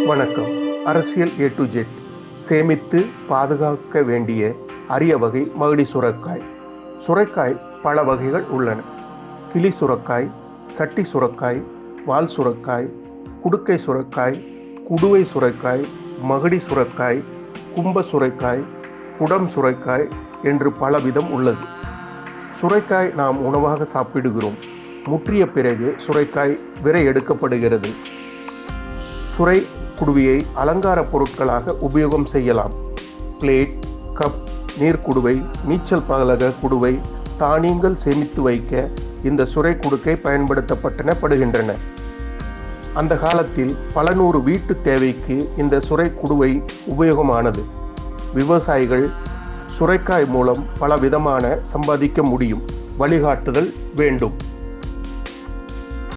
வணக்கம். அரசியல் A to Z. சேமித்து பாதுகாக்க வேண்டிய அரிய வகை மகுடி சுரைக்காய். சுரைக்காய் பல வகைகள் உள்ளன. கிளி சுரைக்காய், சட்டி சுரைக்காய், வால் சுரைக்காய், குடுக்கை சுரைக்காய், குடுவை சுரைக்காய், மகுடி சுரைக்காய், கும்ப சுரைக்காய், குடம் சுரைக்காய் என்று பல விதம் உள்ளது. சுரைக்காய் நாம் உணவாக சாப்பிடுகிறோம். முற்றிய பிறகு சுரைக்காய் விரை எடுக்கப்படுகிறது. சுரை குடுவையை அலங்கார பொருட்களாக உபயோகம் செய்யலாம். பிளேட், கப், நீர்க்குடுவை, நீச்சல் பலக குடுவை, தானியங்கள் சேமித்து வைக்க இந்த சுரை குடுக்கை பயன்படுத்தப்பட்டன. அந்த காலத்தில் பல நூறு வீட்டு தேவைக்கு இந்த சுரை குடுவை உபயோகமானது. விவசாயிகள் சுரைக்காய் மூலம் பல விதமான சம்பாதிக்க முடியும். வழிகாட்டுதல் வேண்டும்.